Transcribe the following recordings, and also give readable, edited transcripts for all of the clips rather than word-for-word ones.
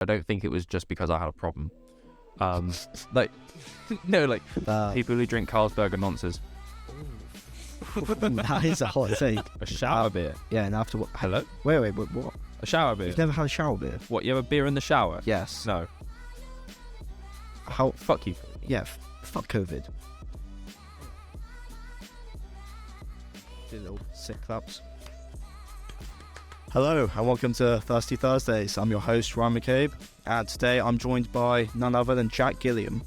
I don't think it was just because I had a problem. Like, no, like people who drink Carlsberg are nonsense. That is a hot take. A shower beer. Yeah, and after what? Hello? Wait, what? A shower beer. You've never had a shower beer? What? You have a beer in the shower? Yes. No. How? Fuck you. Yeah. Fuck COVID. Do little sick claps. Hello and welcome to Thirsty Thursdays. I'm your host Ryan McCabe, and today I'm joined by none other than Jack Gilliam.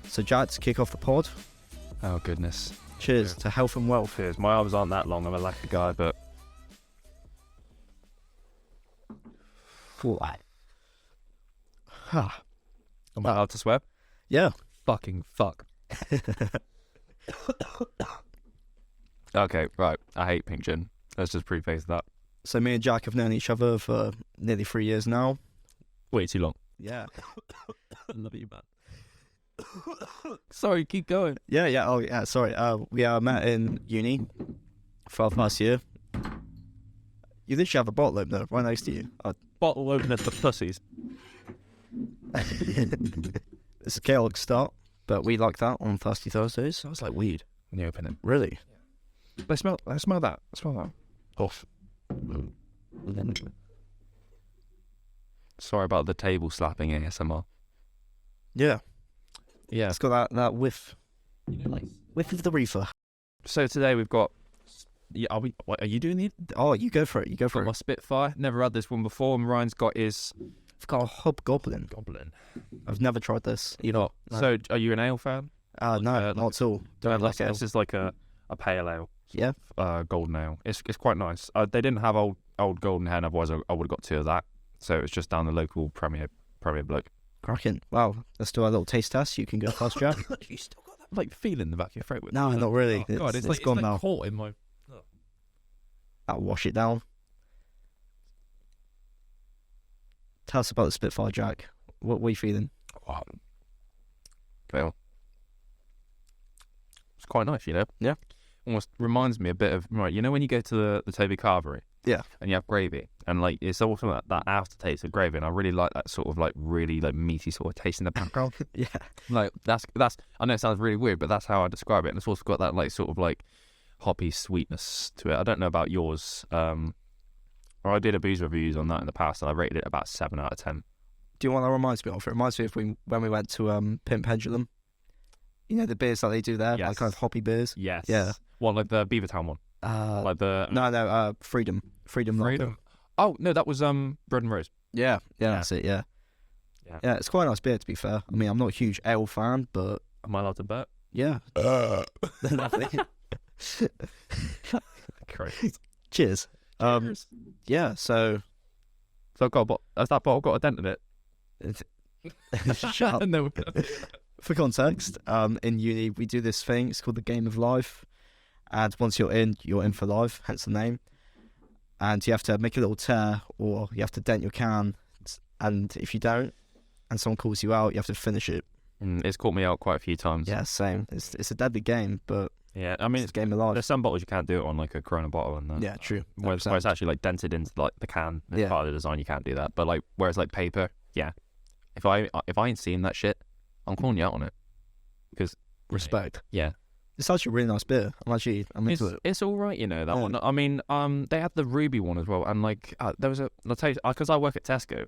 So Jack, to kick off the pod, Oh goodness. cheers to health and wealth. Cheers. My arms aren't that long. I'm a lucky guy, but Ah, am I allowed to swear? yeah. Fucking fuck. Okay, right. I hate pink gin. Let's just preface that. So me and Jack have known each other for nearly 3 years now. Way too long. Yeah. I love you, man. Sorry, keep going. Yeah. Oh, yeah. Sorry. We met in uni for our first year. You literally have a bottle opener right next to you. Bottle opener for pussies. It's a chaotic start, but we like that on Thirsty Thursdays. Smells like weed when you open it. Really? I smell that. Off. Sorry about the table slapping ASMR. Yeah. Yeah. It's got that whiff. Whiff of the reefer. So today we've got. Yeah, are you doing the? Oh, you go for it. Got my Spitfire. Never had this one before. And Ryan's got his I've got a hobgoblin. Goblin. I've never tried this. You're not. No. So are you an ale fan? No, not at all. Don't like ale. This is like a pale ale. Yeah. Golden ale. It's quite nice. They didn't have old golden hen, otherwise I would have got two of that. So it's just down the local Premier bloke. Cracking. Wow. Let's do our little taste test. You can go first, Jack. You still got that like feeling in the back of your throat? No, not really. Oh, God, it's gone now. Caught in my. I'll wash it down. Tell us about the Spitfire, Jack. What were you feeling? Well, it's quite nice, you know. Yeah. Almost reminds me a bit of right. You know when you go to the Toby Carvery. Yeah. And you have gravy, and like it's also that aftertaste of gravy, and I really like that sort of like really like meaty sort of taste in the background. Yeah. Like that's. I know it sounds really weird, but that's how I describe it. And it's also got that like sort of like hoppy sweetness to it. I don't know about yours. Or I did a booze reviews on that in the past, and I rated it about 7 out of 10. Do you know what that reminds me of? It reminds me of when we went to Pimp Pendulum. You know the beers that they do there, Yes. like kind of hoppy beers. Yes. Yeah. Well, like the Beavertown one. Like the No, Freedom. Lager. Oh no, that was Bread and Rose. Yeah, that's it. Yeah, it's quite a nice beer to be fair. I mean, I'm not a huge ale fan, but Am I allowed to bet? yeah. Christ. Cheers. Cheers. Yeah. So So I've got has that bottle got a dent in it? shut up. No. For context, in uni we do this thing. It's called the Game of Life, and once you're in for life. Hence the name. And you have to make a little tear, or you have to dent your can. And if you don't, and someone calls you out, you have to finish it. It's caught me out quite a few times. Yeah, same. It's a deadly game, but Yeah. I mean, it's a game of life. there's some bottles you can't do it on, like a Corona bottle, and Yeah, true. where it's actually like dented into like the can. It's Yeah. part of the design. You can't do that. But like, whereas like paper, yeah. If I ain't seen that shit, I'm calling you out on it. Because Respect. yeah. It's actually a really nice beer. I'm into it. It's all right, you know, that Yeah. one. I mean, they had the ruby one as well, and like there was I'll tell you, because I work at Tesco.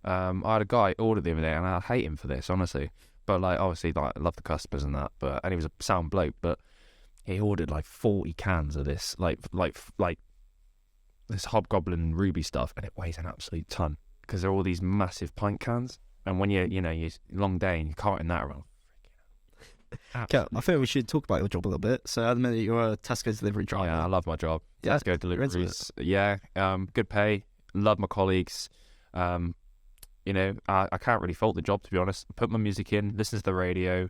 I had a guy order the other day, and I hate him for this, honestly. But like, obviously, like I love the customers and that. And he was a sound bloke, but he ordered like 40 cans of this, like this hobgoblin ruby stuff, and it weighs an absolute ton because they're all these massive pint cans. And when you long day and you're carting that around. Okay, I think we should talk about your job a little bit. So at the minute you're a Tesco delivery driver. Yeah, I love my job. Yeah, Tesco deliveries. Yeah, good pay. Love my colleagues. You know, I can't really fault the job, to be honest. Put my music in, listen to the radio,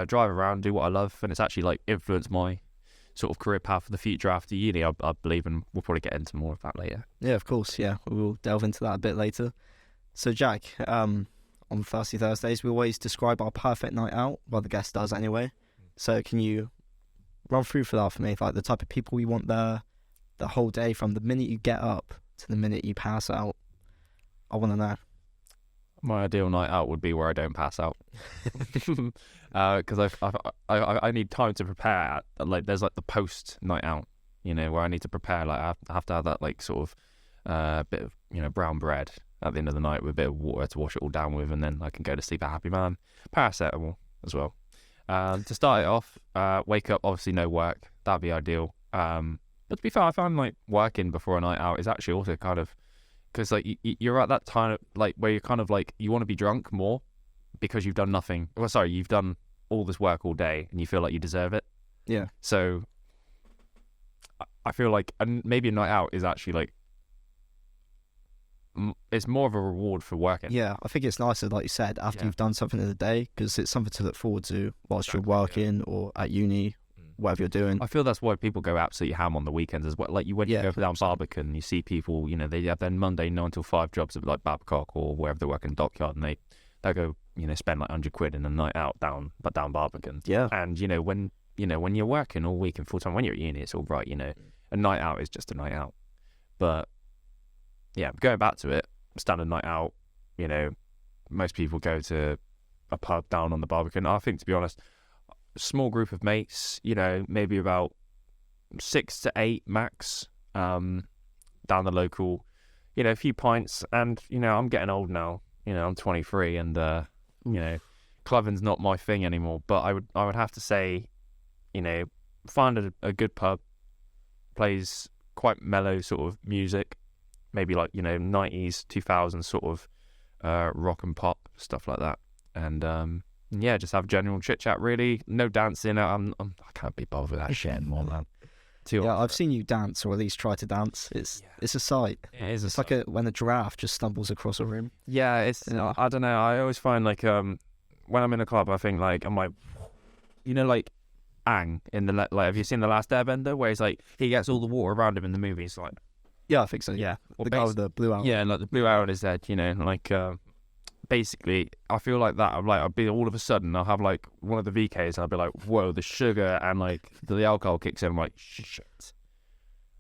drive around, do what I love, and it's actually like influenced my sort of career path for the future after uni. I believe, and we'll probably get into more of that later. Yeah, of course. Yeah, we'll delve into that a bit later. So Jack, on Thirsty Thursdays, we always describe our perfect night out. Well, the guest does anyway. So can you run through for that for me? Like the type of people you want there, the whole day from the minute you get up to the minute you pass out. I want to know. My ideal night out would be where I don't pass out, because I need time to prepare. Like there's like the post night out, where I need to prepare. Like I have to have that like sort of bit of brown bread at the end of the night with a bit of water to wash it all down with, and then I can go to sleep a happy man. Paracetamol as well. To start it off, wake up, obviously no work. That'd be ideal. But to be fair, I find like working before a night out is actually also kind of, because like you're at that time like where you're kind of like you want to be drunk more because you've done nothing. Well, sorry, you've done all this work all day and you feel like you deserve it. Yeah. So I feel like maybe a night out is actually like it's more of a reward for working. Yeah, I think it's nicer, like you said, after you've done something in the day, because it's something to look forward to whilst you're working or at uni, whatever you're doing. I feel that's why people go absolutely ham on the weekends as well. Like you go down Barbican, you see people, they have their Monday 9 till 5 jobs at like Babcock or wherever they work in Dockyard, and they'll go, spend like £100 in a night out down Barbican. Yeah. And when you're working all week and full time, when you're at uni, it's all right. A night out is just a night out. But yeah, going back to it, standard night out, most people go to a pub down on the Barbican. I think, to be honest, small group of mates, maybe about 6 to 8 max, down the local, a few pints. And, I'm getting old now, I'm 23 and, clubbing's not my thing anymore. But I would have to say, find a good pub, plays quite mellow sort of music, maybe like, 90s, 2000s sort of rock and pop, stuff like that. And, just have general chit chat. Really, no dancing. I can't be bothered with that shit anymore, man. I've seen you dance, or at least try to dance. It's a sight. It is. It's like when a giraffe just stumbles across a room. Yeah, it's. I don't know. I always find like when I'm in a club, I think like I'm like, like Aang in the like. Have you seen The Last Airbender, where he's like he gets all the water around him in the movie? It's like. Yeah, I think so. Yeah, the guy with the blue arrow. Yeah, like the blue arrow on his head. Like. Basically, I feel like that. I'll be all of a sudden, I'll have like one of the VKs, and I'll be like, whoa, the sugar and like the alcohol kicks in. I'm like, shit.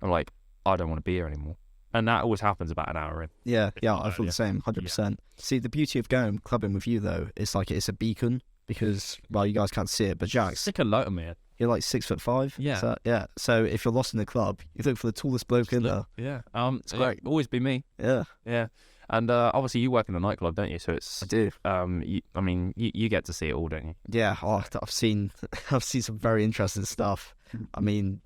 I'm like, I don't want to be here anymore. And that always happens about an hour in. Yeah, I feel the same, 100%. See, the beauty of going clubbing with you though, it's like it's a beacon because, well, you guys can't see it, but Jack's stick a light on me. You're like 6'5". Yeah. So if you're lost in the club, you look for the tallest bloke in there. Yeah. It's great. Always be me. Yeah. Yeah. And obviously you work in a nightclub, don't you? So it's. I do. You get to see it all, don't you? Yeah. Oh, I've seen some very interesting stuff. I mean,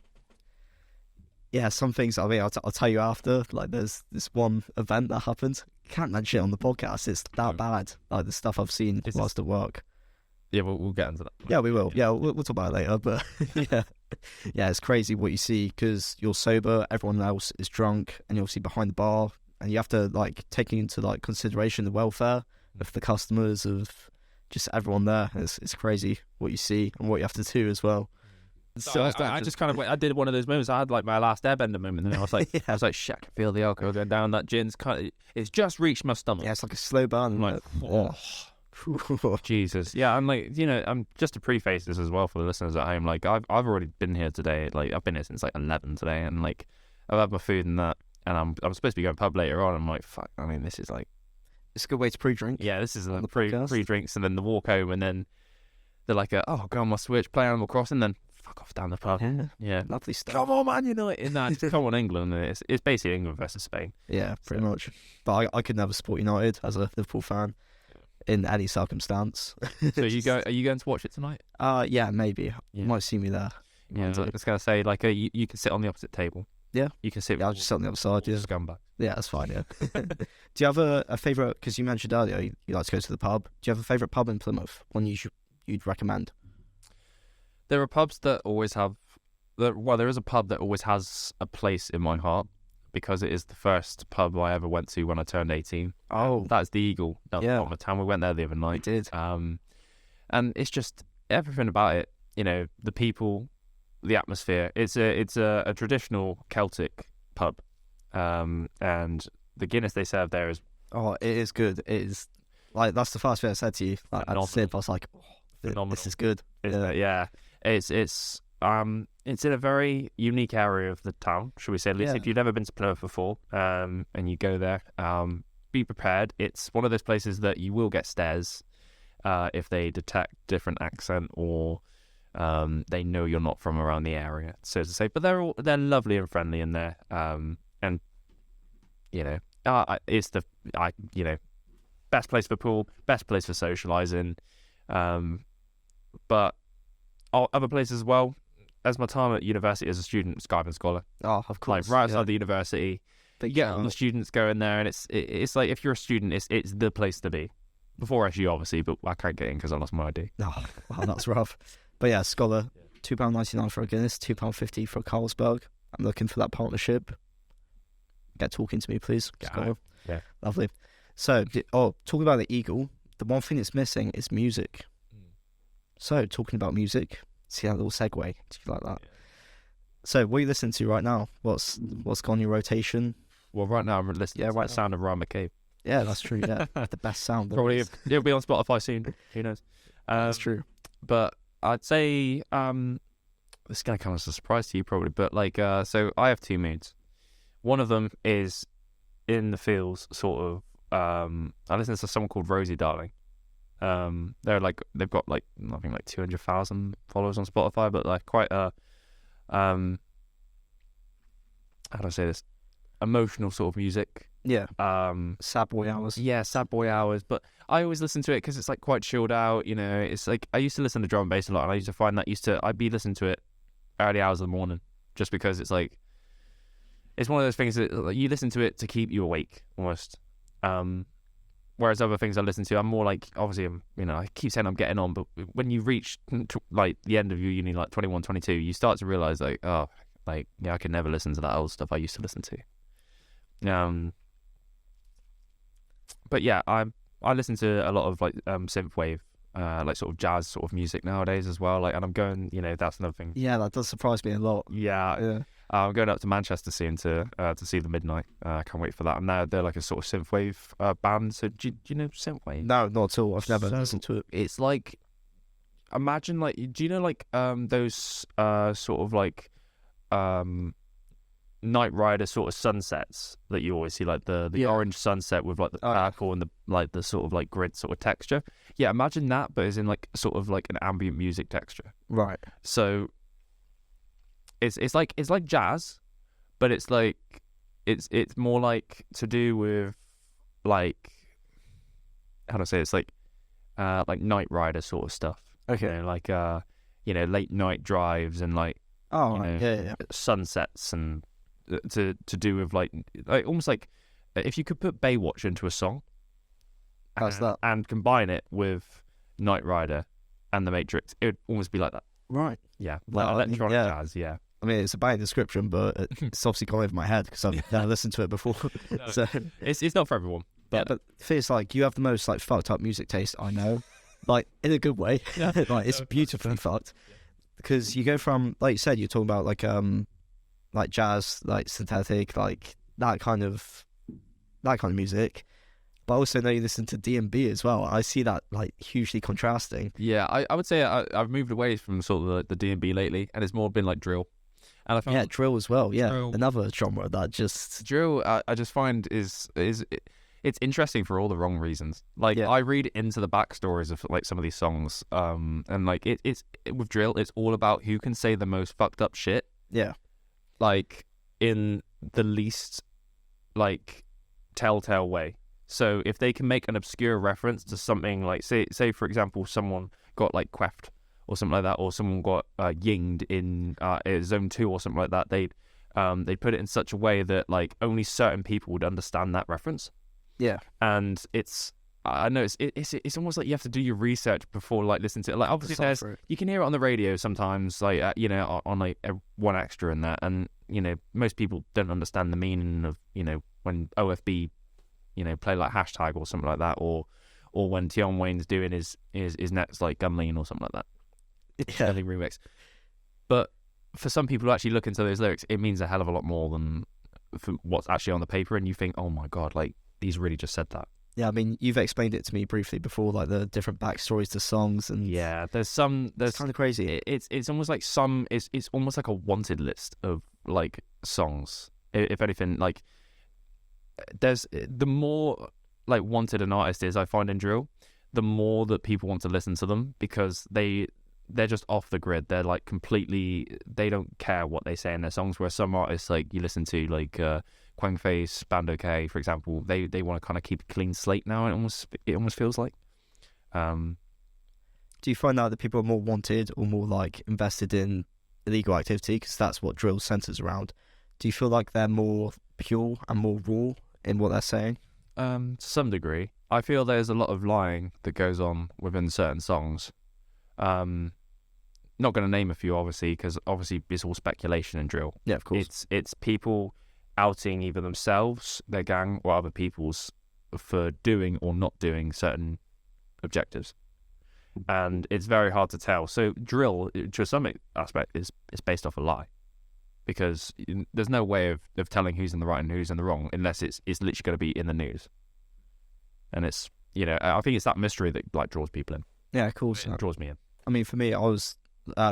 yeah, some things. I mean, I'll tell you after. Like, there's this one event that happened. Can't mention it on the podcast. It's that bad. Like the stuff I've seen whilst at work. Yeah, we'll get into that. Yeah, we will. Yeah, we'll talk about it later. But yeah, it's crazy what you see because you're sober, everyone else is drunk, and you're obviously behind the bar. And you have to like take into like consideration the welfare of the customers, of just everyone there. It's crazy what you see and what you have to do as well. So I just kind of I did one of those moments. I had like my last airbender moment, and I was like, I was like, shit, I can feel the alcohol going down. That gin's it's just reached my stomach. Yeah, it's like a slow burn. I'm like, Jesus. Yeah, I'm like, I'm just to preface this as well for the listeners at home. Like, I've already been here today. Like, I've been here since like 11 today, and like, I've had my food and that. And I'm supposed to be going pub later on. I'm like, fuck. I mean, this is like, it's a good way to pre-drink. Yeah, this is the pre-drinks, and then the walk home, and then they're like, go on my Switch, play Animal Crossing, then fuck off down the pub. Yeah, lovely stuff. Come on, Man United. Nah, just come on, England. It's basically England versus Spain. Yeah, pretty much. But I could never support United as a Liverpool fan in any circumstance. So are you going to watch it tonight? Yeah, maybe. You might see me there. Yeah, I was gonna say like you can sit on the opposite table. Yeah, you can sit. Yeah, I'll just sit on the other side. Yeah, scumbag. Yeah, that's fine. Yeah. Do you have a favourite? Because you mentioned earlier you like to go to the pub. Do you have a favourite pub in Plymouth? One you'd recommend? There are pubs that always have. Well, there is a pub that always has a place in my heart because it is the first pub I ever went to when I turned 18. Oh, that's the Eagle down the bottom of town. We went there the other night. We did. And it's just everything about it. The people. The atmosphere. It's a traditional Celtic pub, and the Guinness they serve there is it is good. It is like that's the first thing I said to you. Like, I was like, this is good. Yeah. It's in a very unique area of the town, should we say? At least if you've never been to Plymouth before, and you go there, be prepared. It's one of those places that you will get stares if they detect different accent or they know you're not from around the area, so to say. But they're lovely and friendly in there, and it's the best place for pool, best place for socialising. But other places as well. As my time at university as a student, Skype and Scholar, Oh, of course. like right outside the university, you get all the students going there, and it's like if you're a student, it's the place to be. Before SU, obviously, but I can't get in because I lost my ID. Oh, wow, that's rough. But yeah, Scholar, £2.99 for a Guinness, £2.50 for a Carlsberg. I'm looking for that partnership. Get talking to me, please. Scholar. Yeah. Lovely. So, talking about the Eagle, the one thing that's missing is music. So, talking about music, see that little segue? Did you like that? Yeah. So, what are you listening to right now? What's on your rotation? Well, right now I'm listening to the sound of Ryan McCabe. Yeah, that's true. Yeah, the best sound. Probably it'll be on Spotify soon. Who knows? That's true. But I'd say this is gonna come as a surprise to you probably. But so I have two moods. One of them is in the feels, sort of. I listen to someone called Rosie Darling. They've got I think 200,000 followers on Spotify, but like quite a how do I say this? Emotional sort of music. Yeah. Sad boy hours. Yeah, sad boy hours. But I always listen to it because it's like quite chilled out. It's like I used to listen to drum and bass a lot, and I used to find that I'd be listening to it early hours of the morning, just because it's like it's one of those things that you listen to it to keep you awake almost. Whereas other things I listen to, I'm more like, obviously, I keep saying I'm getting on, but when you reach like the end of your uni, like 21, 22, you start to realize I could never listen to that old stuff I used to listen to. But yeah, I listen to a lot of synthwave, like sort of jazz sort of music nowadays as well. And I'm going, that's another thing. Yeah, that does surprise me a lot. Yeah. I'm going up to Manchester soon to see the Midnight. I can't wait for that. And now they're like a sort of synthwave band. So do you know synthwave? No, not at all. I've never listened to it. It's like, imagine do you know those sort of Night Rider sort of sunsets that you always see, like the orange sunset with like the purple and the sort of like grid sort of texture. Yeah, imagine that, but it's in like sort of like an ambient music texture. Right. So it's like jazz, but it's like it's more like to do with like, how do I say it? It's like Night Rider sort of stuff. Okay. Late night drives and sunsets and to do with like almost like if you could put Baywatch into a song, and combine it with Night Rider and The Matrix, it would almost be like that. Right. Yeah, like electronic jazz. Yeah. I mean, it's a bad description, but it's obviously gone over my head because I've never listened to it before. No, so it's not for everyone. But it feels like you have the most fucked up music taste I know, in a good way. Yeah. It's beautifully fucked because you go from, like you said, you're talking about jazz, synthetic, that kind of music. But I also know you listen to D&B as well. I see that hugely contrasting. Yeah, I would say I've moved away from sort of the D&B lately, and it's more been like drill. And I found drill as well. Yeah, drill, another genre that just drill. I just find it's interesting for all the wrong reasons. I read into the backstories of some of these songs, and it's with drill, it's all about who can say the most fucked up shit. Yeah, in the least telltale way. So if they can make an obscure reference to something say for example, someone got queffed or something like that, or someone got yinged in Zone 2 or something like that, they'd put it in such a way that only certain people would understand that reference. Yeah, and I know it's almost like you have to do your research before listening to it. Obviously, you can hear it on the radio sometimes, on one extra and that, and most people don't understand the meaning of when OFB play Hashtag or something like that, or when Tion Wayne's doing his next Gunlean or something like that. Early remix. But for some people who actually look into those lyrics, it means a hell of a lot more than for what's actually on the paper, and you think, oh my god, these really just said that. Yeah, I mean, you've explained it to me briefly before, the different backstories to songs, and there's kind of crazy. It's almost like it's almost like a wanted list of songs. If anything, there's the more like wanted an artist is, I find in drill, the more that people want to listen to them, because they're just off the grid. They're like completely, they don't care what they say in their songs. Where some artists, like you listen to, like Quang Face, Bando K, for example, they want to kind of keep a clean slate now. It almost feels like. Do you find out that people are more wanted or more like invested in illegal activity, because that's what drill centers around? Do you feel like they're more pure and more raw in what they're saying? To some degree, I feel there's a lot of lying that goes on within certain songs. Not going to name a few, obviously, because obviously it's all speculation in drill. Yeah, of course. It's people outing either themselves, their gang, or other people's for doing or not doing certain objectives, and it's very hard to tell. So drill, to some aspect, is based off a lie, because there's no way of telling who's in the right and who's in the wrong unless it's literally going to be in the news. And it's, I think it's that mystery that like draws people in. Yeah, of course. It draws me in. I mean, for me, I was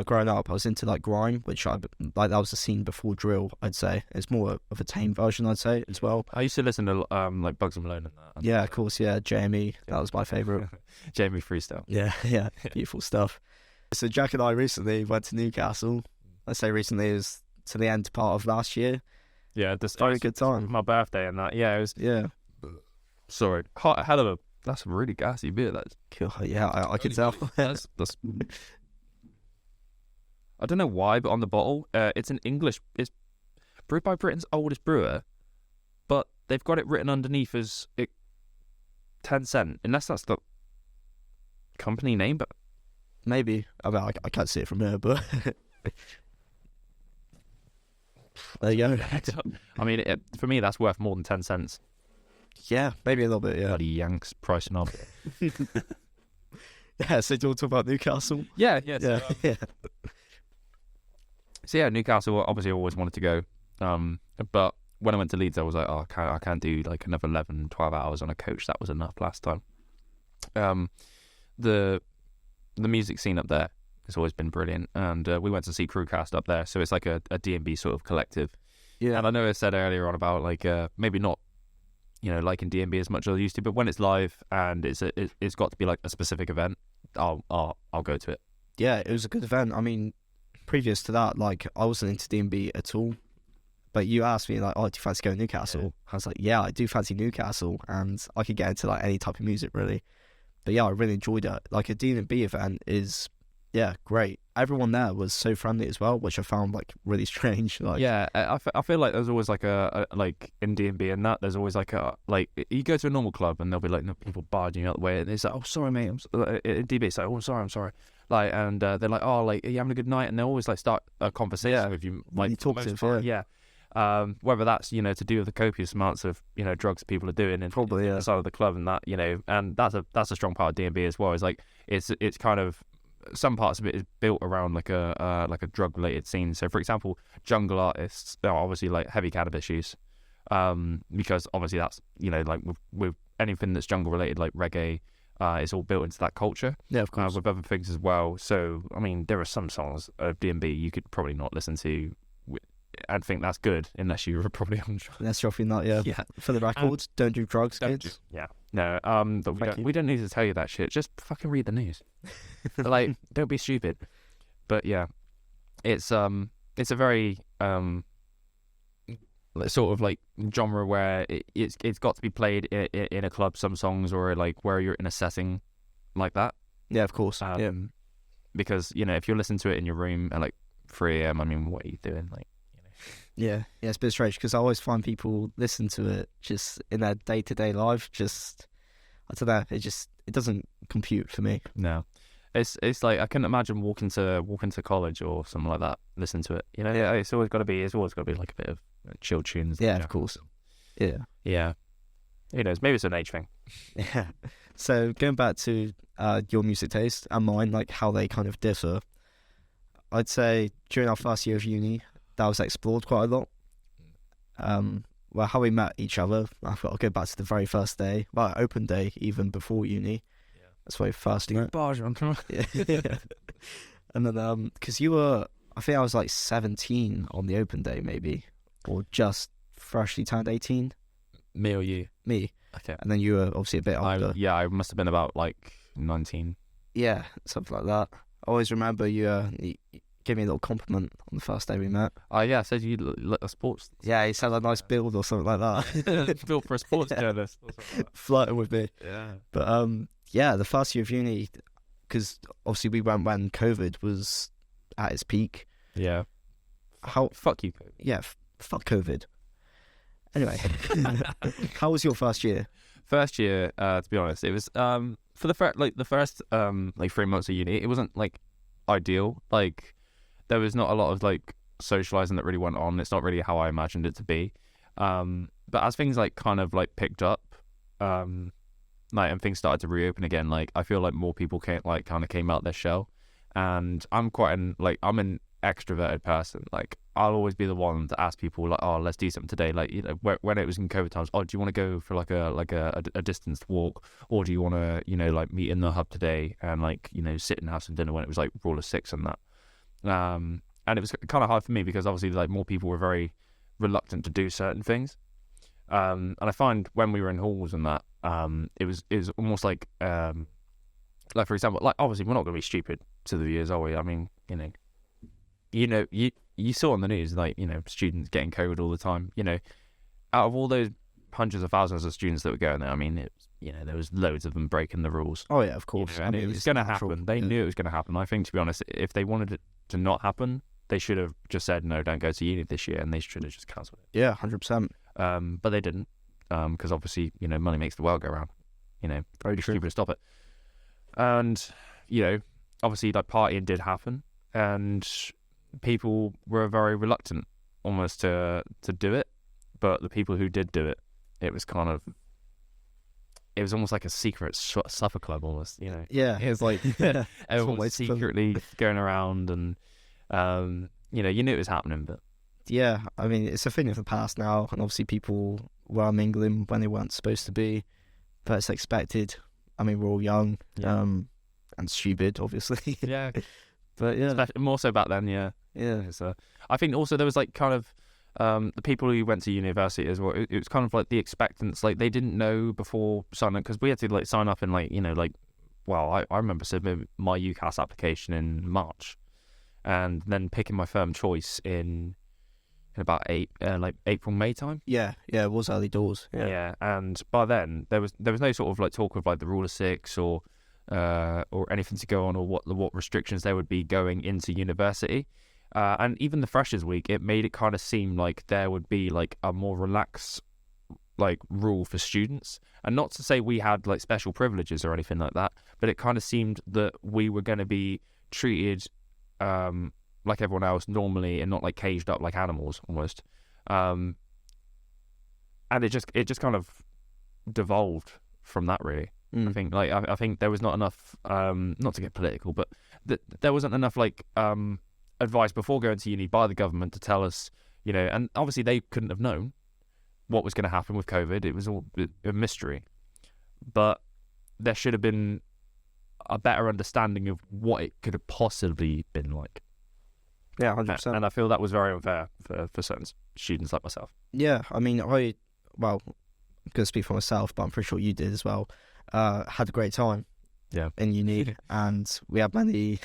growing up, I was into like grime, which I like. That was the scene before drill. I'd say it's more of a tame version. I'd say as well. I used to listen to like Bugs and Malone and that. Yeah, of course. Yeah, Jamie. That was my favorite. Jamie freestyle. Yeah, yeah, beautiful stuff. So Jack and I recently went to Newcastle. I say recently is to the end part of last year. Yeah, this very good time. My birthday and that. Yeah, it was. Yeah. Sorry, hell of a. That's a really gassy beer. That's cool. Yeah, I could tell. that's. I don't know why, but on the bottle, it's an English. It's brewed by Britain's oldest brewer, but they've got it written underneath as 10 cent, unless that's the company name. But maybe. I mean, I can't see it from here, but there you go. I mean, for me, that's worth more than 10 cents. Yeah, maybe a little bit. Yeah. Bloody Yanks pricing up. Yeah. So do you want to talk about Newcastle? Yeah. Yeah. Yeah. So yeah, Newcastle, obviously I always wanted to go, but when I went to Leeds I was like, oh, I can't do like another 11, 12 hours on a coach. That was enough last time. The music scene up there has always been brilliant, and we went to see Crewcast up there, so it's like a D&B sort of collective. Yeah. And I know I said earlier on about like maybe not, liking D&B as much as I used to, but when it's live and it's got to be like a specific event, I'll go to it. Yeah, it was a good event. I mean, previous to that, like, I wasn't into D&B at all, but you asked me like, oh, do you fancy going to Newcastle? Yeah. I was like, yeah, I do fancy Newcastle, and I could get into like any type of music really. But yeah, I really enjoyed it. Like, a D&B event is, yeah, great. Everyone there was so friendly as well, which I found like really strange. Like, yeah, I feel like there's always like a like in D&B and that there's always like you go to a normal club and there'll be like people barging you out the way, and it's like, oh sorry mate, in D&B it's like, oh I'm sorry, like, and they're like, oh, like, are you having a good night? And they always like start a conversation with you, like, you talk to them, yeah. Whether that's to do with the copious amounts of drugs people are doing in probably the side of the club and that, and that's a strong part of D&B as well. It's like it's kind of, some parts of it is built around like a drug related scene. So for example, jungle artists are obviously like heavy cannabis use, because obviously that's like with anything that's jungle related, like reggae, it's all built into that culture. Yeah, of course. With other things as well. So I mean, there are some songs of D&B you could probably not listen to and think that's good unless you were probably on drugs. That's roughly not. Yeah. For the record, don't do drugs, kids. Yeah. No. We don't need to tell you that shit. Just fucking read the news. Like, don't be stupid. But yeah, it's a very sort of like genre where it's got to be played in a club, some songs, or like where you're in a setting like that. Yeah, of course. Yeah. Because if you're listening to it in your room at like 3 a.m, I mean, what are you doing? Like, Yeah, it's a bit strange because I always find people listen to it just in their day-to-day life. Just, I don't know, it doesn't compute for me. No, it's like I couldn't imagine walking to college or something like that, listen to it. Yeah, it's always got to be like a bit of chill tunes. Yeah, of course. Yeah. Who knows? Maybe it's an age thing. Yeah. So going back to your music taste and mine, like how they kind of differ, I'd say during our first year of uni, that was explored quite a lot. Well, how we met each other, I'll go back to the very first day, well, open day, even before uni. Yeah. That's where we first met. Yeah. And then, because you were, I think I was like 17 on the open day, maybe, or just freshly turned 18. Me or you? Me. Okay. and then you were obviously a bit older. I must have been about like 19. Yeah, something like that. I always remember you gave me a little compliment on the first day we met. Oh yeah, I said you look a sports. Yeah, you said a nice build or something like that. Built for a sports journalist. Or something like that. Flirting with me. Yeah. But yeah, the first year of uni, because obviously we went when COVID was at its peak. Yeah. How? Fuck you, COVID. Yeah, fuck COVID. Anyway, how was your first year? First year, to be honest, it was for the first 3 months of uni. It wasn't like ideal. Like there was not a lot of like socializing that really went on. It's not really how I imagined it to be. But as things like kind of like picked up, like and things started to reopen again, like I feel like more people came out their shell, and I'm I'm an extroverted person. Like I'll always be the one to ask people like, oh, let's do something today. Like, you know, when it was in COVID times, oh, do you want to go for like a distanced walk, or do you want to, you know, like meet in the hub today and like, you know, sit and have some dinner when it was like rule of six and that. And it was kind of hard for me because obviously like more people were very reluctant to do certain things. And I find when we were in halls and that, it was almost like for example, like obviously we're not going to be stupid to the viewers, are we? I mean, you saw on the news, like, you know, students getting COVID all the time. You know, out of all those hundreds of thousands of students that were going there, I mean, there was loads of them breaking the rules. Oh yeah, of course. You know, and it was going to happen. They knew it was going to happen. I think, to be honest, if they wanted it to not happen, they should have just said, no, don't go to uni this year, and they should have just cancelled it. Yeah, 100%. But they didn't, because obviously, you know, money makes the world go round. You know, Very true. Stupid to stop it. And, you know, obviously, like, partying did happen, and people were very reluctant almost to do it. But the people who did do it, it was almost like a secret supper club almost, you know. Yeah. It was like everyone was secretly going around, and you know, you knew it was happening, but yeah, I mean, it's a thing of the past now, and obviously people were mingling when they weren't supposed to be, but it's expected. I mean, we're all young, and stupid, obviously. yeah. But yeah, Especially, more so back then, yeah. I think also there was like kind of the people who went to university as well. It was kind of like the expectants, like they didn't know before signing up, because we had to like sign up in like, you know, like, well, I remember submitting my UCAS application in March, and then picking my firm choice in about April, May time. Yeah, it was early doors. Yeah, and by then there was no sort of like talk of like the rule of six or anything to go on, or what restrictions there would be going into university. And even the Freshers Week, it made it kind of seem like there would be like a more relaxed like rule for students. And not to say we had like special privileges or anything like that, but it kind of seemed that we were going to be treated like everyone else normally, and not like caged up like animals almost. And it just kind of devolved from that, really. I think there was not enough, not to get political, but there wasn't enough like advice before going to uni by the government to tell us, you know, and obviously they couldn't have known what was going to happen with COVID. It was all a mystery, but there should have been a better understanding of what it could have possibly been like. Yeah, 100%. And I feel that was very unfair for certain students like myself. Yeah, I mean, I'm going to speak for myself, but I'm pretty sure you did as well. Had a great time. Yeah. In uni, and we had many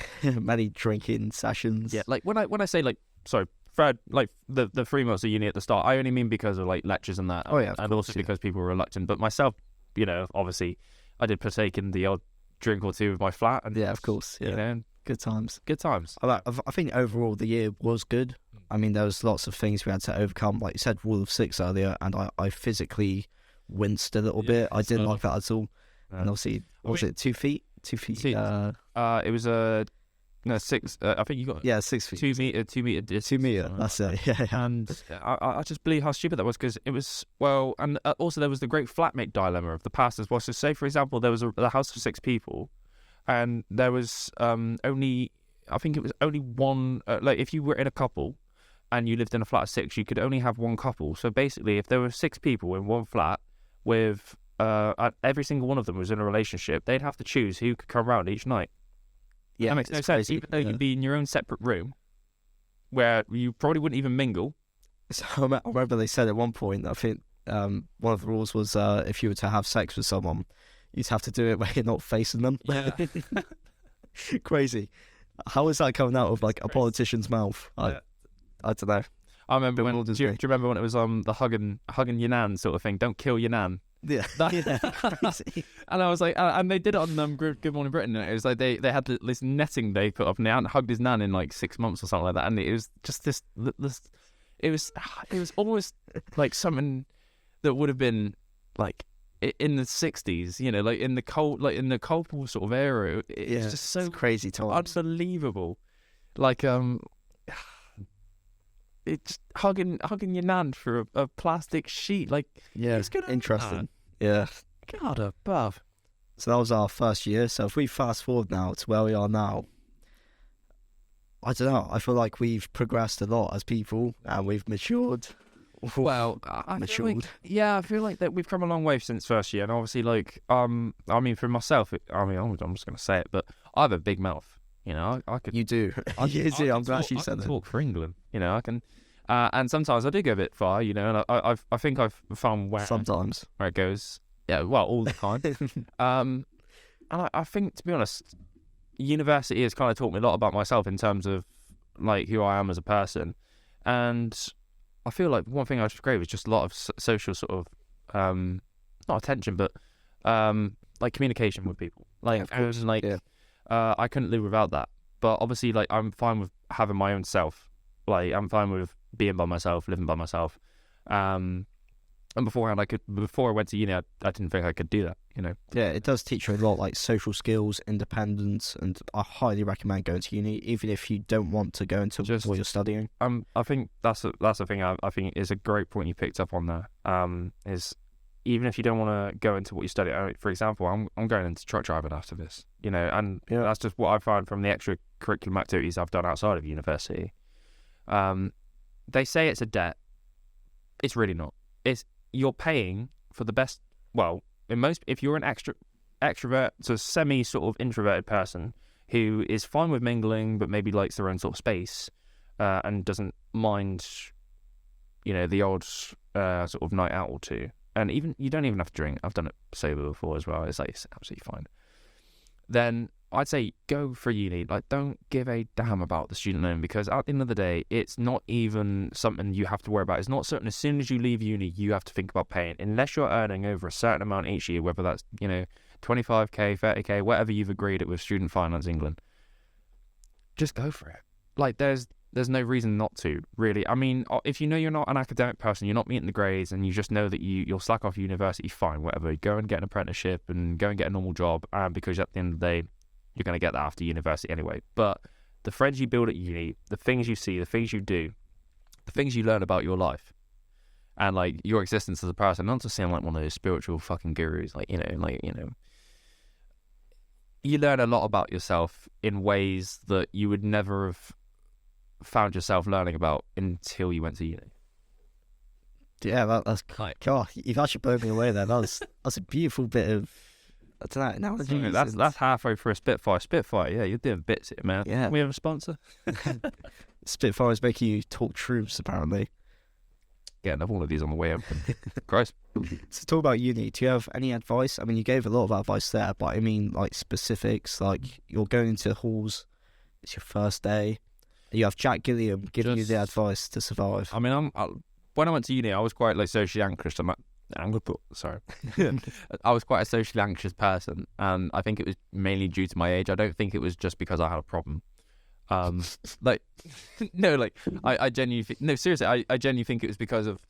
drinking sessions. Yeah, like when I say like, sorry, Fred, like the 3 months of uni at the start, I only mean because of like lectures and that. Oh yeah, and also because people were reluctant. But myself, you know, obviously, I did partake in the odd drink or two with my flat. And yeah, of course. Yeah. You know, good times. I think overall the year was good. I mean, there was lots of things we had to overcome. Like you said, rule of six earlier, and I physically winced a little bit. I didn't like that at all. And obviously, was it 2 feet? 2 feet. It was 6. I think you got 6 feet. 2 meter. 2 meter distance. 2 meter. That's it. Yeah. And I just believe how stupid that was, because it was and also there was the great flatmate dilemma of the past as well. So say for example there was a house of 6 people, and there was only one. Like if you were in a couple, and you lived in a flat of 6, you could only have one couple. So basically, if there were 6 people in one flat with every single one of them was in a relationship, they'd have to choose who could come around each night. Yeah, that makes no sense. Even though you'd be in your own separate room, where you probably wouldn't even mingle. So I remember they said at one point, I think one of the rules was if you were to have sex with someone, you'd have to do it where you're not facing them. Yeah. Crazy. How is that coming out of like a politician's mouth? Yeah. I don't know. I remember It when. will Do just you, be. do you remember when it was the hugging your nan sort of thing? Don't kill your nan. Yeah, yeah, crazy. And I was like, and they did it on Good Morning Britain. And it was like they had this netting they put up, and they hadn't hugged his nan in like 6 months or something like that. And it was just this. It was almost like something that would have been like in the 60s, you know, like in the Cold War sort of era. It's just so it's crazy times. unbelievable. Like it's hugging your nan for a plastic sheet. Like, Yeah, it's gonna interesting. Yeah. God above. So that was our first year. So if we fast forward now to where we are now, I don't know. I feel like we've progressed a lot as people and we've matured. Well, I feel like, Matured. I feel like that we've come a long way since first year, and obviously, like, I mean, for myself, I'm just gonna say it, but I have a big mouth. You know, I could. You do. You do. I'm glad you said I that. talk for England. You know, I can. And sometimes I do go a bit far. You know, and I think I've found where Sometimes. it goes. Yeah, well, all the time. And I think, to be honest, university has kind of taught me a lot about myself in terms of like who I am as a person, and I feel like one thing I was great was just a lot of social sort of not attention, but like communication with people. Like, of I was like, yeah. I couldn't live without that. But obviously, like, I'm fine with having my own self. Like, I'm fine with being by myself, living by myself. And beforehand, before I went to uni, I didn't think I could do that, you know. Yeah, it does teach you a lot, like social skills, independence, and I highly recommend going to uni, even if you don't want to go into what you're studying. I think that's the thing I think is a great point you picked up on there. Is even if you don't want to go into what you study, for example, I'm going into truck driving after this, you know, and that's just what I find from the extracurricular activities I've done outside of university. They say it's a debt. It's really not. You're paying for the best. Well, if you're an extrovert, so semi sort of introverted person who is fine with mingling but maybe likes their own sort of space, and doesn't mind, you know, the odd sort of night out or two. And even you don't even have to drink. I've done it sober before as well. It's like it's absolutely fine. Then I'd say go for uni. Like, don't give a damn about the student loan, because at the end of the day, it's not even something you have to worry about. It's not something as soon as you leave uni you have to think about paying, unless you're earning over a certain amount each year, whether that's, you know, 25k, 30k, whatever you've agreed it with Student Finance England. Just go for it. Like, there's no reason not to, really. I mean, if you know you're not an academic person, you're not meeting the grades, and you just know that you'll slack off university, fine, whatever. Go and get an apprenticeship and go and get a normal job, because at the end of the day, you're going to get that after university anyway. But the friends you build at uni, the things you see, the things you do, the things you learn about your life, and like your existence as a person, not to sound like one of those spiritual fucking gurus, you learn a lot about yourself in ways that you would never have found yourself learning about until you went to uni. Yeah, that's God. You've actually blown me away there. That's a beautiful bit of. I don't know. Sorry, that's halfway for a Spitfire. Spitfire, yeah, you're doing bits here, man. Yeah. We have a sponsor. Spitfire is making you talk truths, apparently. Getting another one of these on the way up. Christ. So talk about uni. Do you have any advice? I mean, you gave a lot of advice there, but I mean, like, specifics. Like, you're going into halls. It's your first day. You have Jack Gilliam giving you the advice to survive. I mean, when I went to uni, I was quite like socially anxious. I was quite a socially anxious person, and I think it was mainly due to my age. I don't think it was just because I had a problem. I genuinely seriously, I genuinely think it was because of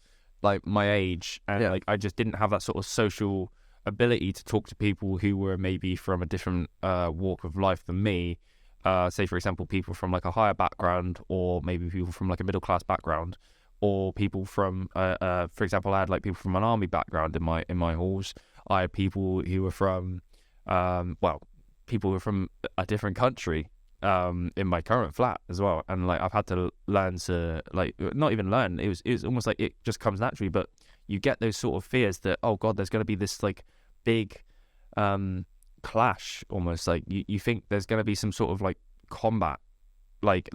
like my age, and like I just didn't have that sort of social ability to talk to people who were maybe from a different walk of life than me. Say, for example, people from like a higher background, or maybe people from like a middle class background, or people from, for example, I had like people from an army background in my halls. I had people who were from, people who were from a different country, in my current flat as well. And like I've had to learn to like not even learn. It was almost like it just comes naturally. But you get those sort of fears that, oh God, there's going to be this like big clash, almost like you think there's going to be some sort of like combat, like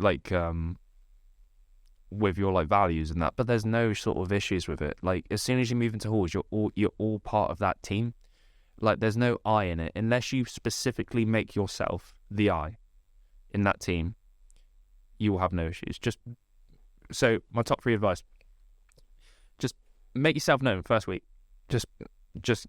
with your like values and that, but there's no sort of issues with it. Like as soon as you move into halls, you're all part of that team. Like there's no I in it unless you specifically make yourself the I in that team. You will have no issues. So my top 3 advice: just make yourself known first week. Just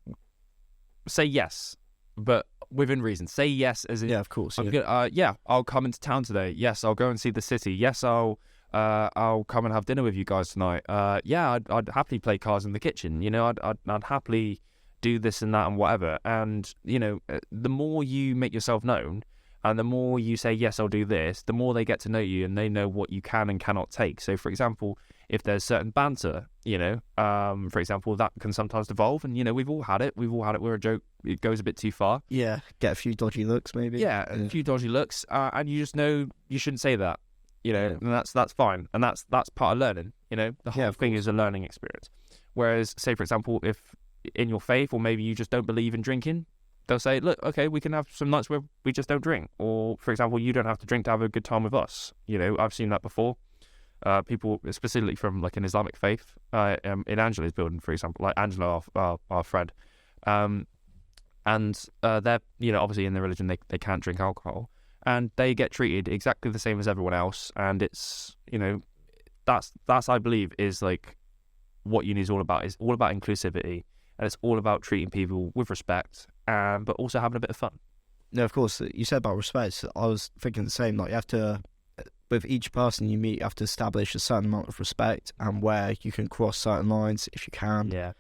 say yes, but within reason. Say yes as in, Yeah, of course. I'll come into town today. Yes, I'll go and see the city. Yes, I'll come and have dinner with you guys tonight. I'd happily play cards in the kitchen. You know, I'd happily do this and that and whatever. And you know, the more you make yourself known, and the more you say yes, I'll do this, the more they get to know you and they know what you can and cannot take. So, for example, if there's certain banter, you know, for example, that can sometimes devolve. And you know, we've all had it where a joke it goes a bit too far. Yeah, get a few dodgy looks maybe. Yeah, a few dodgy looks, and you just know you shouldn't say that. You know, and that's fine, and that's part of learning. You know, the whole thing is a learning experience. Whereas, say for example, if in your faith, or maybe you just don't believe in drinking, they'll say, look, okay, we can have some nights where we just don't drink. Or, for example, you don't have to drink to have a good time with us. You know, I've seen that before. People, specifically from like an Islamic faith, in Angela's building, for example, like Angela, our friend, and they're, you know, obviously in their religion, they can't drink alcohol. And they get treated exactly the same as everyone else. And it's, you know, that's I believe, is like what uni is all about. It's all about inclusivity. And it's all about treating people with respect, but also having a bit of fun. No, of course. You said about respect. I was thinking the same. Like, you have to, with each person you meet, you have to establish a certain amount of respect, and where you can cross certain lines if you can. Yeah.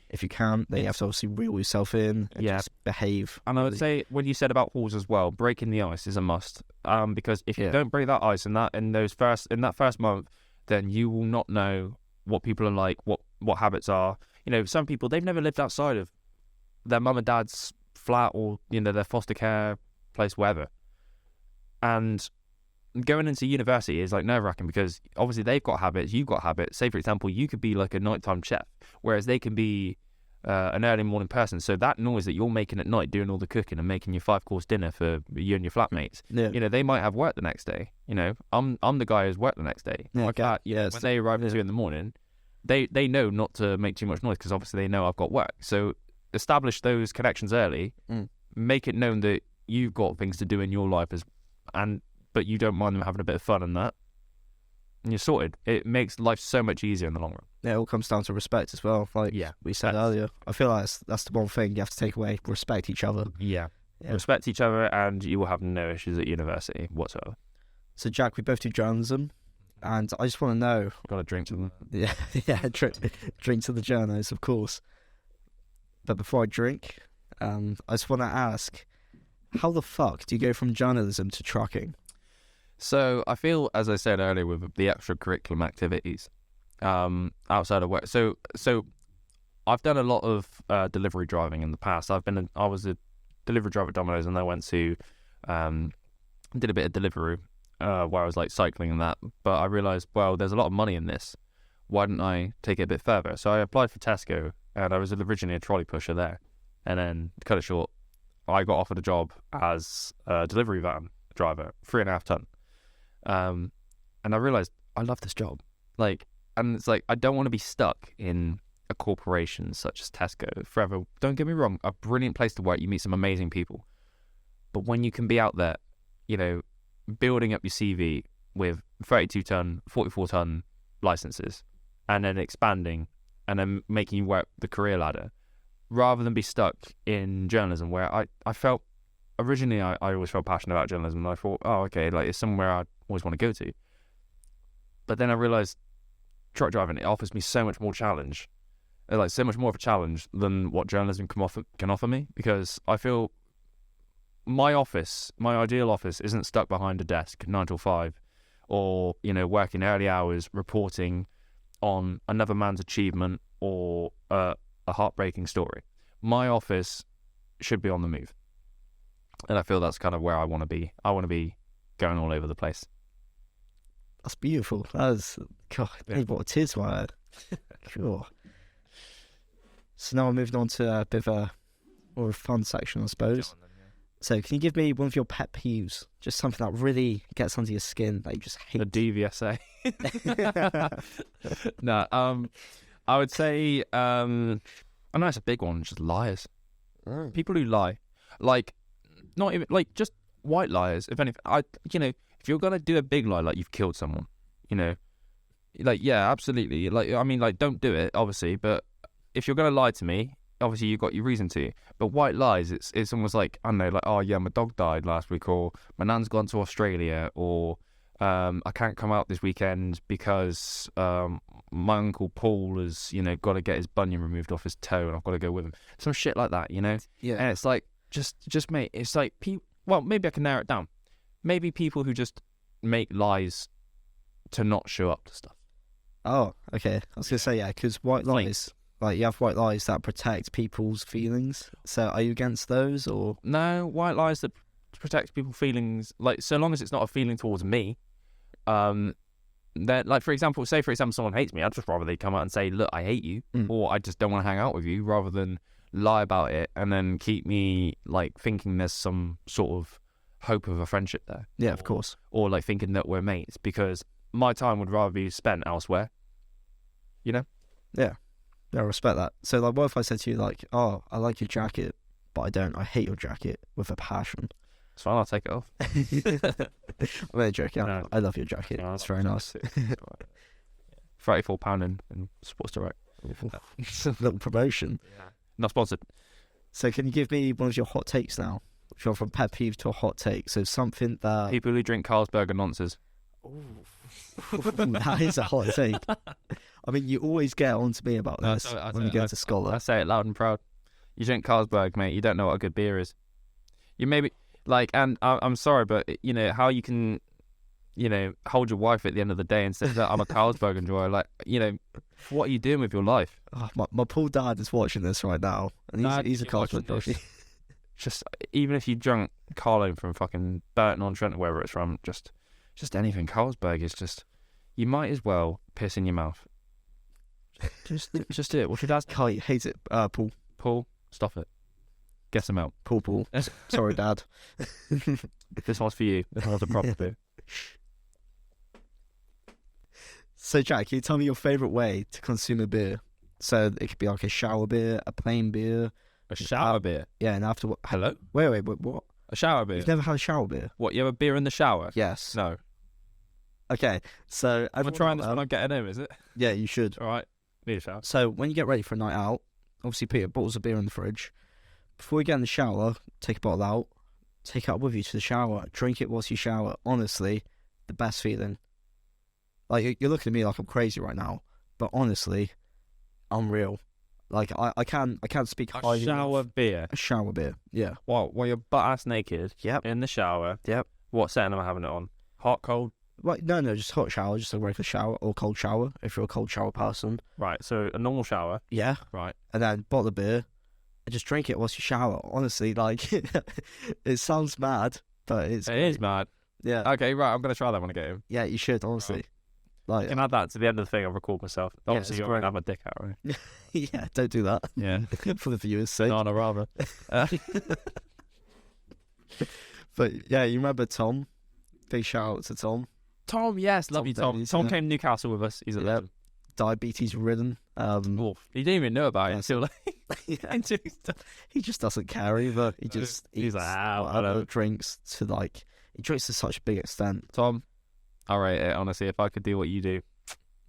If you can't, then you have to obviously reel yourself in and just behave. And I would say, when you said about halls as well, breaking the ice is a must. Because if you don't break that ice in that first month, then you will not know what people are like, what habits are. You know, some people, they've never lived outside of their mum and dad's flat, or, you know, their foster care place, wherever. And going into university is like nerve-wracking, because obviously they've got habits, you've got habits. Say, for example, you could be like a nighttime chef, whereas they can be an early morning person. So that noise that you're making at night, doing all the cooking and making your 5-course dinner for you and your flatmates, you know, they might have work the next day. You know, I'm the guy who's worked the next day. When they arrive at 2 in the morning, they know not to make too much noise, because obviously they know I've got work. So establish those connections early, make it known that you've got things to do in your life, but you don't mind them having a bit of fun in that, and you're sorted. It makes life so much easier in the long run. Yeah, it all comes down to respect as well. Like we said earlier, I feel like that's the one thing you have to take away: respect each other. Yeah. Respect each other, and you will have no issues at university whatsoever. So, Jack, we both do journalism. And I just want to know... Got to drink to them. Yeah, drink to the journos, of course. But before I drink, I just want to ask, how the fuck do you go from journalism to trucking? So I feel, as I said earlier, with the extracurriculum activities outside of work. So I've done a lot of delivery driving in the past. I was a delivery driver at Domino's, and I went to did a bit of delivery. Where I was like cycling and that, but I realised, well, there's a lot of money in this. Why didn't I take it a bit further? So I applied for Tesco, and I was originally a trolley pusher there. And then, to cut it short, I got offered a job as a delivery van driver, 3.5 ton. And I realised I love this job. Like, and it's like, I don't want to be stuck in a corporation such as Tesco forever. Don't get me wrong, a brilliant place to work. You meet some amazing people. But when you can be out there, you know, building up your CV with 32 ton, 44 ton licenses, and then expanding, and then making you work the career ladder, rather than be stuck in journalism, where I felt, originally I always felt passionate about journalism, and I thought, oh, okay, like it's somewhere I always want to go to. But then I realised truck driving, it offers me so much more challenge, like so much more of a challenge than what journalism can offer me, because I feel my ideal office isn't stuck behind a desk 9 to 5, or, you know, working early hours reporting on another man's achievement or a heartbreaking story. My office should be on the move, and I feel that's kind of where I want to be. I want to be going all over the place. That's beautiful. That's, God, it brought tears to my head. Cool. So now we're moving on to a bit of a more fun section, I suppose. So can you give me one of your pet peeves? Just something that really gets under your skin that you just hate. The DVSA. No, I would say, I know it's a big one, just liars. People who lie, like, not even, like, just white liars. If anything, if you're gonna do a big lie, like you've killed someone, like, yeah, absolutely. Like, I mean, like, don't do it, obviously, but if you're gonna lie to me, obviously you've got your reason to. But white lies, it's almost like, I don't know, like, oh yeah, my dog died last week, or my nan's gone to Australia, or I can't come out this weekend because my uncle Paul has, got to get his bunion removed off his toe, and I've got to go with him. Some shit like that, Yeah. And it's like, just mate, it's like, well, maybe I can narrow it down. Maybe people who just make lies to not show up to stuff. Oh, okay. I was gonna say, yeah, because white lies, like, you have white lies that protect people's feelings. So are you against those, or? No, white lies that protect people's feelings, like, so long as it's not a feeling towards me. That, like, for example, someone hates me, I'd just rather they come out and say, look, I hate you, or I just don't want to hang out with you, rather than lie about it and then keep me, like, thinking there's some sort of hope of a friendship there. Yeah, of course. Or, like, thinking that we're mates, because my time would rather be spent elsewhere. Yeah, I respect that. So, like, what if I said to you, like, oh, I like your jacket, but I don't. I hate your jacket with a passion. It's fine, I'll take it off. I'm only joking. No. I love your jacket. No, it's very nice. £34 in Sports Direct. Little promotion. Yeah. Not sponsored. So can you give me one of your hot takes now? If you're from pet peeve to a hot take. So something that... People who drink Carlsberg are nonces. That is a hot take. I mean, you always get on to me about this when we go to Scholar. I say it loud and proud. You drink Carlsberg, mate. You don't know what a good beer is. You maybe... Like, and I'm sorry, but, how you can, hold your wife at the end of the day and say that I'm a Carlsberg enjoyer. Like, what are you doing with your life? Oh, my poor dad is watching this right now, and he's a Carlsberg enjoyer. Just, even if you drunk Carlo from fucking Burton-on-Trent, wherever it's from, just anything. Carlsberg is just, you might as well piss in your mouth. Just do it. What's your dad's? Kai hates it. Paul. Paul, stop it. Get some out. Paul. Sorry, Dad. This one's for you. This one's a proper beer. So, Jack, can you tell me your favourite way to consume a beer? So, it could be like a shower beer, a plain beer. A shower beer? Yeah, and after what? Hello? Wait, what? A shower beer? You've never had a shower beer? What, you have a beer in the shower? Yes. No. Okay, so... I'm trying this when I'm getting home, is it? Yeah, you should. All right. Need a shower. So, when you get ready for a night out, obviously put your bottles of beer in the fridge. Before you get in the shower, take a bottle out, take it up with you to the shower, drink it whilst you shower. Honestly, the best feeling. Like, you're looking at me like I'm crazy right now, but honestly, unreal. Like, I can't speak highly. A shower enough. beer? A shower beer, yeah. While you're butt-ass naked, Yep. in the shower, Yep. What setting am I having it on? Hot, cold? Right, no, just hot shower, just a regular shower, or cold shower, if you're a cold shower person. Right, so a normal shower. Yeah. Right. And then bottle of beer, and just drink it whilst you shower. Honestly, like, it sounds mad, but it is mad. Yeah. Okay, right, I'm going to try that when I get home. Yeah, you should, honestly. Right. Like, You can add that to the end of the thing. I'll record myself. Obviously, you're going to have my dick out, right? yeah, don't do that. Yeah. For the viewers' sake. No, no, rather. But yeah, you remember Tom? Big shout out to Tom. Tom, yes, love Tom you, Tom. Dennis, Tom yeah. came to Newcastle with us. He's a legend. Diabetes ridden. He didn't even know about it until Yeah. He just doesn't care either. He just He's eats like, whatever, drinks to like he drinks to such a big extent. Tom, I rate it, honestly. If I could do what you do.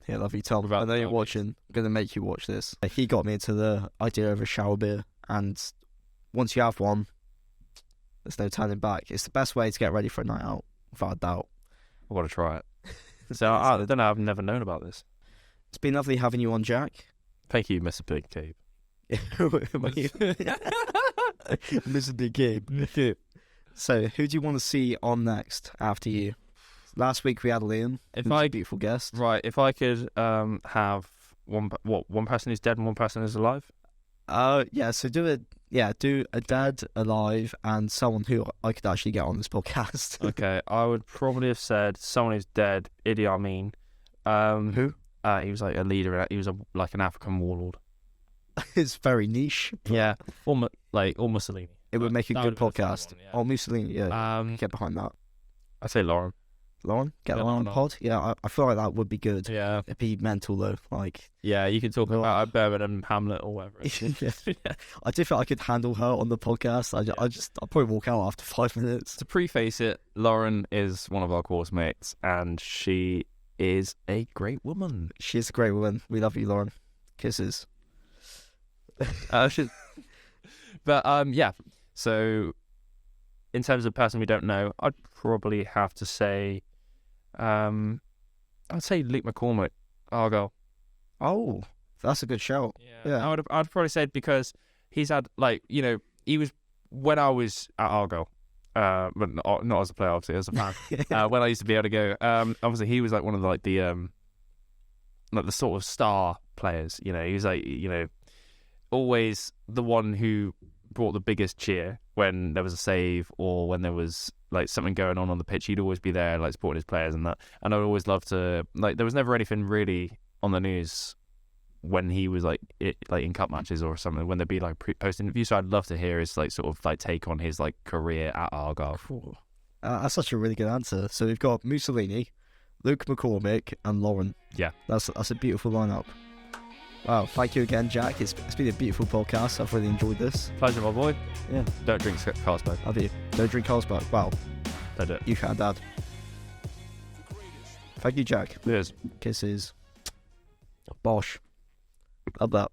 Yeah, love you, Tom. Without I know you're diabetes. watching. I'm gonna make you watch this. He got me into the idea of a shower beer, and once you have one, there's no turning back. It's the best way to get ready for a night out, without a doubt. I've got to try it. So I don't know. I've never known about this. It's been lovely having you on, Jack. Thank you, Mr. Big Cave. Mr. Big Gabe. So, who do you want to see on next after you? Last week we had Liam, If who's I a beautiful guest. Right, if I could have one person who's dead and one person who's alive. Yeah. So do a dead, alive, and someone who I could actually get on this podcast. Okay, I would probably have said someone who's dead, Idi Amin. Who? He was like a leader. He was like an African warlord. It's very niche. Yeah, or Mussolini. it would make a That good would've been a podcast. fun one, yeah. Oh, Mussolini, yeah. Yeah. Get behind that. I'd say Lauren. Lauren, get Yeah, Lauren on the Lauren. pod. Yeah, I feel like that would be good. Yeah. It'd be mental though. Like, Yeah, you can talk Well, about Birmingham, Hamlet, or whatever. yeah. I do feel I could handle her on the podcast. I'll probably walk out after 5 minutes. To preface it, Lauren is one of our course mates, and she is a great woman. She's a great woman. We love you, Lauren. Kisses. Yeah. So, in terms of person we don't know, I'd probably have to say, I'd say Luke McCormick, Argyle. Oh, that's a good shout. Yeah. I'd probably say it because he's had he was when I was at Argyle, but not as a player, obviously as a fan. When I used to be able to go, obviously he was like one of the sort of star players. He was always the one who brought the biggest cheer when there was a save or when there was like something going on the pitch. He'd always be there, like supporting his players and that. And I'd always love to there was never anything really on the news when he was in cup matches or something, when there'd be like post interviews. So I'd love to hear his take on his career at Argyle. Cool. That's such a really good answer. So we've got Mussolini, Luke McCormick, and Lauren. Yeah, that's a beautiful lineup. Wow, thank you again, Jack. It's been a beautiful podcast. I've really enjoyed this. Pleasure, my boy. Yeah. Don't drink Carlsberg. Have you? Don't drink Carlsberg. Wow. Don't do it. You can, Dad. Thank you, Jack. Cheers. Kisses. Bosh. Love that.